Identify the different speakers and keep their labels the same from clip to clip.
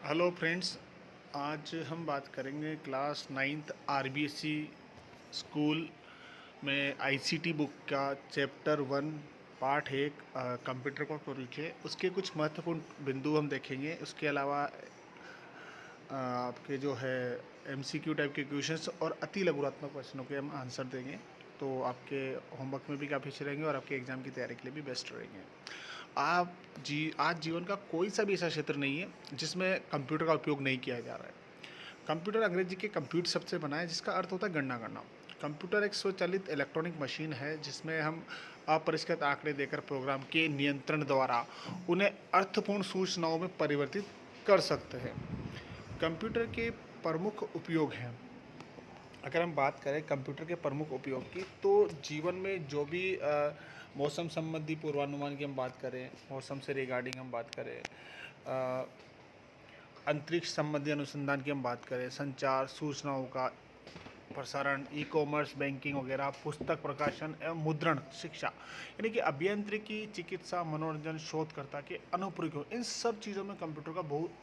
Speaker 1: Hello friends. आज हम बात करेंगे क्लास नाइन्थ आरबीएससी स्कूल में आईसीटी बुक का चैप्टर वन पार्ट एक कंप्यूटर का परिचय। उसके कुछ महत्वपूर्ण बिंदु हम देखेंगे। उसके अलावा आपके जो है एमसीक्यू टाइप के क्वेश्चंस और अति लघुरात्मक प्रश्नों के हम आंसर देंगे, तो आपके होमवर्क में भी काफ़ी अच्छे रहेंगे और आपके एग्ज़ाम की तैयारी के लिए भी बेस्ट रहेंगे। आज जीवन का कोई सा भी ऐसा क्षेत्र नहीं है जिसमें कंप्यूटर का उपयोग नहीं किया जा रहा है। कंप्यूटर अंग्रेजी के कंप्यूट शब्द से बना है, जिसका अर्थ होता है गणना करना। कंप्यूटर एक स्वचालित इलेक्ट्रॉनिक मशीन है जिसमें हम अपरिष्कृत आंकड़े देकर प्रोग्राम के नियंत्रण द्वारा उन्हें अर्थपूर्ण सूचनाओं में परिवर्तित कर सकते हैं। कंप्यूटर के प्रमुख उपयोग हैं। अगर हम बात करें कंप्यूटर के प्रमुख उपयोग की, तो जीवन में जो भी मौसम संबंधी पूर्वानुमान की हम बात करें, मौसम से रिगार्डिंग हम बात करें, अंतरिक्ष संबंधी अनुसंधान की हम बात करें, संचार, सूचनाओं का प्रसारण, ई कॉमर्स, बैंकिंग वगैरह, पुस्तक प्रकाशन एवं मुद्रण, शिक्षा, यानी कि अभियांत्रिकी, चिकित्सा, मनोरंजन, शोधकर्ता के अनुप्रयोग, इन सब चीज़ों में कंप्यूटर का बहुत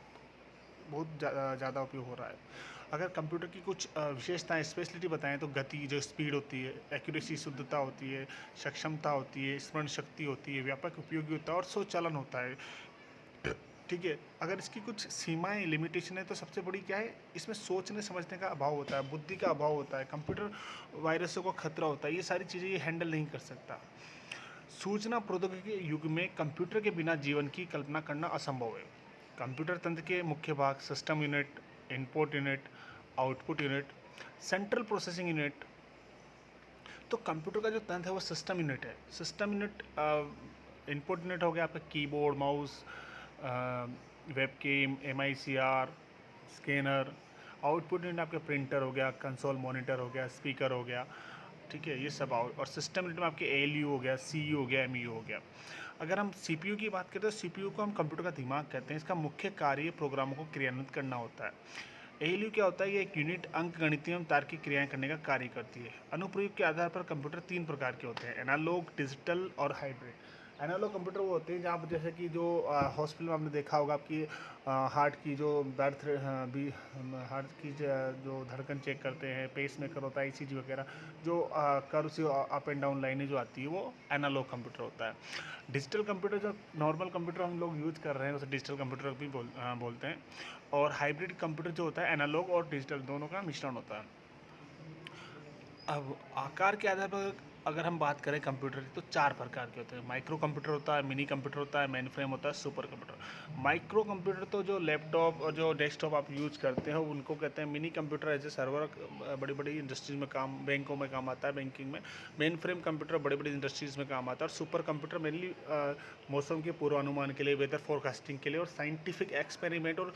Speaker 1: बहुत ज़्यादा उपयोग हो रहा है। अगर कंप्यूटर की कुछ विशेषताएं, स्पेशलिटी बताएं तो गति, जो स्पीड होती है, एक्यूरेसी, शुद्धता होती है, सक्षमता होती है, स्मरण शक्ति होती है, व्यापक उपयोगिता और स्वचालन होता है। ठीक है। अगर इसकी कुछ सीमाएं, लिमिटेशन है, तो सबसे बड़ी क्या है, इसमें सोचने समझने का अभाव होता है, बुद्धि का अभाव होता है, कंप्यूटर वायरसों का खतरा होता है, ये सारी चीज़ें ये हैंडल नहीं कर सकता। सूचना प्रौद्योगिकी के युग में कंप्यूटर के बिना जीवन की कल्पना करना असंभव है। कंप्यूटर तंत्र के मुख्य भाग system unit, input unit, output unit, central processing unit. तो कंप्यूटर का जो तंत्र है वो सिस्टम यूनिट है। सिस्टम यूनिट, इनपुट यूनिट हो गया आपका keyboard, mouse, webcam, MICR, scanner. Output unit आपके प्रिंटर हो गया, कंसोल मॉनिटर हो गया, स्पीकर हो गया। ठीक है, ये सब आउट। और सिस्टम यूनिट में आपके एएलयू हो गया, सीयू हो गया, एमयू हो गया। अगर हम सीपीयू की बात करें तो सीपीयू को हम कंप्यूटर का दिमाग कहते हैं। इसका मुख्य कार्य प्रोग्रामों को क्रियान्वित करना होता है। एएलयू क्या होता है, ये एक यूनिट अंक गणितीय एवं तार्किक क्रियाएं करने का कार्य करती है। अनुप्रयोग के आधार पर कंप्यूटर तीन प्रकार के होते हैं: एनालॉग, डिजिटल और हाइब्रिड। एनालॉग कंप्यूटर वो होते हैं जहाँ पर जैसे कि जो हॉस्पिटल में आपने देखा होगा, आपकी हार्ट की जो बर्थ भी, हार्ट की जो धड़कन चेक करते हैं, पेस मेकर होता है, ईसीजी वगैरह, जो कर्व से अप एंड डाउन लाइनें जो आती है, वो एनालॉग कंप्यूटर होता है। डिजिटल कंप्यूटर, जो नॉर्मल कंप्यूटर हम लोग यूज़ कर रहे हैं, उसे डिजिटल कंप्यूटर भी बोलते हैं। और हाइब्रिड कंप्यूटर जो होता है, एनालॉग और डिजिटल दोनों का मिश्रण होता है। अब आकार के आधार पर अगर हम बात करें कंप्यूटर की, तो चार प्रकार के होते हैं। माइक्रो कंप्यूटर होता है, मिनी कंप्यूटर होता है, मेन फ्रेम होता है, सुपर कंप्यूटर। माइक्रो कंप्यूटर तो जो लैपटॉप और जो डेस्कटॉप आप यूज़ करते हो उनको कहते हैं। Mini computer as a server बड़ी बड़ी इंडस्ट्रीज में काम, बैंकों में काम आता है, बैंकिंग में। मेन फ्रेम कंप्यूटर बड़ी बड़ी इंडस्ट्रीज में काम आता है। और सुपर कंप्यूटर मेनली मौसम के पूर्वानुमान के लिए, वेदर फोरकास्टिंग के लिए और साइंटिफिक एक्सपेरिमेंट और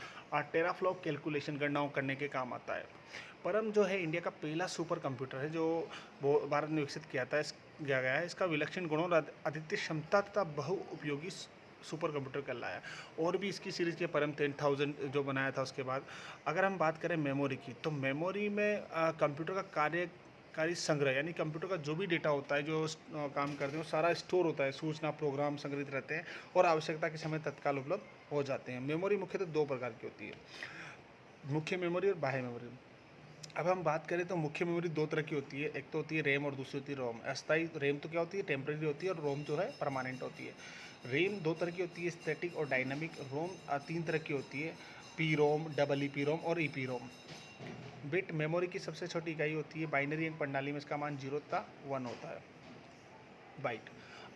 Speaker 1: टेराफ्लॉप कैलकुलेशन गणनाओं करने के काम आता है। परम जो है इंडिया का पहला सुपर कंप्यूटर है, जो वो भारत में विकसित किया गया है। इसका विलक्षण गुणों और अद्वितीय क्षमता तथा बहुउपयोगी सुपर कंप्यूटर कहलाया है। और भी इसकी सीरीज़ के परम 10,000 जो बनाया था उसके बाद। अगर हम बात करें मेमोरी की, तो मेमोरी में कंप्यूटर का कार्यकारी संग्रह, यानी कंप्यूटर का जो भी डेटा होता है, जो काम करते हैं, वो सारा स्टोर होता है। सूचना प्रोग्राम संग्रहित रहते हैं और आवश्यकता के समय तत्काल उपलब्ध हो जाते हैं। मेमोरी मुख्यतः दो प्रकार की होती है: मुख्य मेमोरी और बाह्य मेमोरी। अब हम बात करें तो मुख्य मेमोरी दो तरह की होती है। एक तो होती है रैम और दूसरी होती है रोम। अस्थायी रैम तो क्या होती है, टेम्परेरी होती है, और रोम जो है परमानेंट होती है। रैम दो तरह की होती है, स्टैटिक और डायनामिक। रोम तीन तरह की होती है: P ROM, double E P ROM और E P ROM. Bit memory की सबसे छोटी इकाई होती है। बाइनरी अंक प्रणाली में इसका मान 0 तथा 1 होता है। बाइट,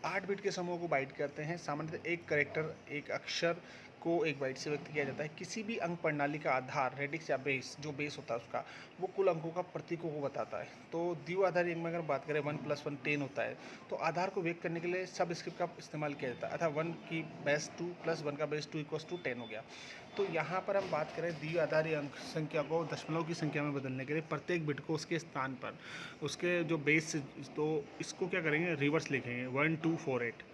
Speaker 1: 8 बिट के समूह को बाइट कहते हैं। सामान्यतः एक कैरेक्टर, एक अक्षर को एक बाइट से व्यक्त किया जाता है। किसी भी अंक प्रणाली का आधार, रेडिक्स या बेस, जो बेस होता है उसका, वो कुल अंकों का प्रतीकों को बताता है। तो द्विआधारी अंक में अगर बात करें, 1 + 1 10 होता है। तो आधार को व्यक्त करने के लिए सब स्क्रिप्ट का इस्तेमाल किया जाता है, अर्थात 1 की बेस 2 + 1 का बेस 2 = 10 हो गया। तो यहाँ पर हम बात करें द्विआधारी अंक संख्या को दशमलव की संख्या में बदलने के लिए, प्रत्येक बिट को उसके स्थान पर, उसके जो बेस, तो इसको क्या करेंगे, रिवर्स लिखेंगे, 1248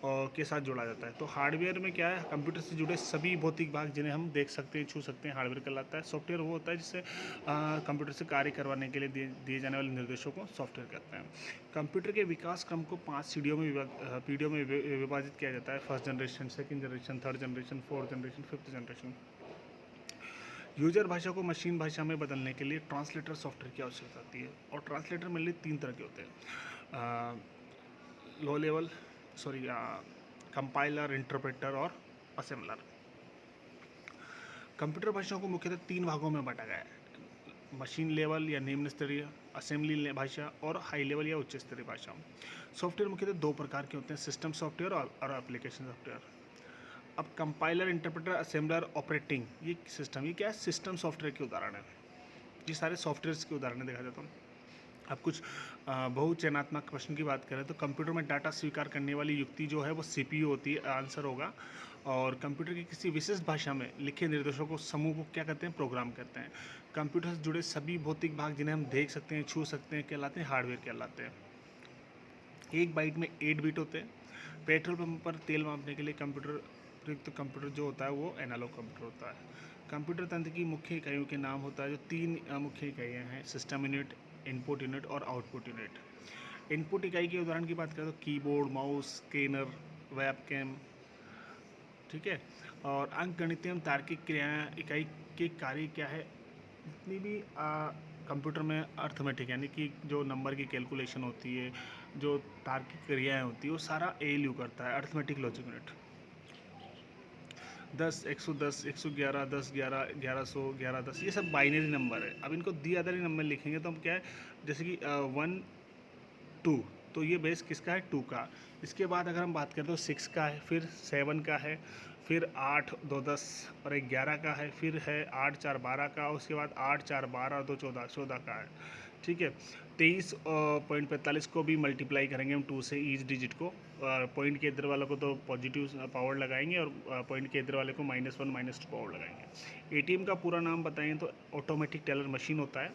Speaker 1: और के साथ जोड़ा जाता है। तो हार्डवेयर में क्या है, कंप्यूटर से जुड़े सभी भौतिक भाग जिन्हें हम देख सकते हैं, छू सकते हैं, हार्डवेयर कहलाता है। सॉफ्टवेयर वो होता है जिससे कंप्यूटर से कार्य करवाने के लिए दिए जाने वाले निर्देशों को सॉफ्टवेयर कहते हैं। कंप्यूटर के विकास क्रम को 5 पीढ़ियों में विभाजित किया जाता है: first generation, second generation, third generation, fourth generation, fifth generation. User भाषा को मशीन भाषा में बदलने के लिए ट्रांसलेटर सॉफ्टवेयर की आवश्यकता होती है, और ट्रांसलेटर मेनली 3 तरह के होते हैं, low level sorry compiler, interpreter और असेंबलर। कंप्यूटर भाषाओं को मुख्यतः 3 भागों में बांटा गया है, मशीन लेवल या निम्न स्तरीय, असेंबली भाषा और हाई लेवल या उच्च स्तरीय भाषा। सॉफ्टवेयर मुख्यतः 2 प्रकार के होते हैं, सिस्टम सॉफ्टवेयर और एप्लीकेशन सॉफ्टवेयर। अब कंपाइलर, इंटरप्रेटर, असेंबलर, ऑपरेटिंग, ये सिस्टम, ये क्या है, सिस्टम सॉफ्टवेयर के उदाहरण है। ये सारे सॉफ्टवेयर्स के उदाहरण देखा जाता है। अब कुछ बहुचयनात्मक प्रश्न की बात करें तो कंप्यूटर में डाटा स्वीकार करने वाली युक्ति जो है वो सीपीयू होती है, आंसर होगा। और कंप्यूटर की किसी विशिष्ट भाषा में लिखे निर्देशों को समूह को क्या कहते हैं, प्रोग्राम कहते हैं। कंप्यूटर से जुड़े सभी भौतिक भाग जिन्हें हम देख सकते हैं, छू सकते हैं, कहलाते हैं हार्डवेयर कहलाते हैं। एक बाइट में 8 बिट होते हैं। पेट्रोल पंप पर तेल मापने के लिए कंप्यूटर जो होता है वो एनालॉग कंप्यूटर होता है। कंप्यूटर तंत्र की मुख्य इकाइयों के नाम होता है, जो 3 मुख्य इकाइयाँ हैं, सिस्टम यूनिट, इनपुट यूनिट और आउटपुट यूनिट। इनपुट इकाई के उदाहरण की बात करें तो कीबोर्ड, माउस, स्कैनर, वेबकैम, ठीक है। और अंकगणितीय एवं तार्किक क्रियाएं इकाई के कार्य क्या है, जितनी भी कंप्यूटर में अर्थमेटिक यानी कि जो नंबर की कैलकुलेशन होती है, जो तार्किक क्रियाएं होती है, वो सारा एएलयू करता है, अर्थमेटिक लॉजिक यूनिट। 10, 110, 111, 10, 11, 1100, 11, 10, ये सब बाइनरी नंबर है। अब इनको द्विआधारी नंबर लिखेंगे तो हम क्या है, जैसे कि 1, 2, तो ये बेस किसका है, 2 का। इसके बाद अगर हम बात करें तो 6 का है, फिर 7 का है, फिर 8, 2, 10 और 1, 11 का है, फिर है 8, 4, 12 का, उसके बाद 8, 4, 12, 2, 14, 14 का है, ठीक है। 23.45 को भी मल्टीप्लाई करेंगे हम 2 से ईच डिजिट को। पॉइंट के इधर वालों को तो पॉजिटिव पावर लगाएंगे और पॉइंट के इधर वाले को -1, -2 पावर लगाएंगे। एटीएम का पूरा नाम बताएं तो ऑटोमेटिक टेलर मशीन होता है।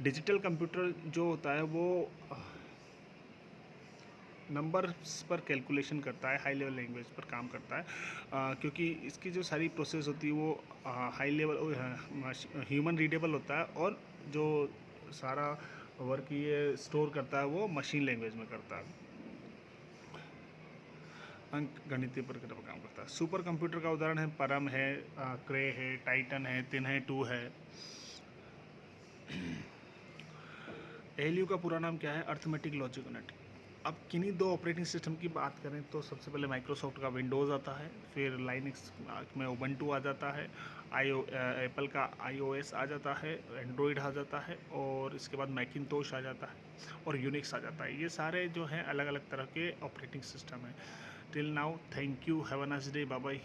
Speaker 1: डिजिटल कंप्यूटर जो होता है वो नंबर्स पर कैलकुलेशन करता है, हाई लेवल लैंग्वेज पर काम करता है, क्योंकि इसकी जो सारी प्रोसेस होती है वो हाई लेवल ह्यूमन रीडेबल होता है, और जो सारा वर्क ये स्टोर करता है वो मशीन लैंग्वेज में करता है, अंक गणितीय प्रक्रिया पर काम करता है। सुपर कंप्यूटर का उदाहरण है परम है, क्रे है, टाइटन है, तिन है, 2 है। एएलयू का पूरा नाम क्या है, अर्थमेटिक लॉजिक यूनिट। अब किन्हीं 2 ऑपरेटिंग सिस्टम की बात करें तो सबसे पहले माइक्रोसॉफ्ट का विंडोज़ आता है, फिर लाइनक्स में उबंटू आ जाता है, एप्पल का iOS आ जाता है, एंड्रॉयड आ जाता है, और इसके बाद मैकिनतोश आ जाता है और यूनिक्स आ जाता है। ये सारे जो हैं अलग अलग तरह के ऑपरेटिंग सिस्टम हैं। Till now, thank you, have a nice day, bye bye.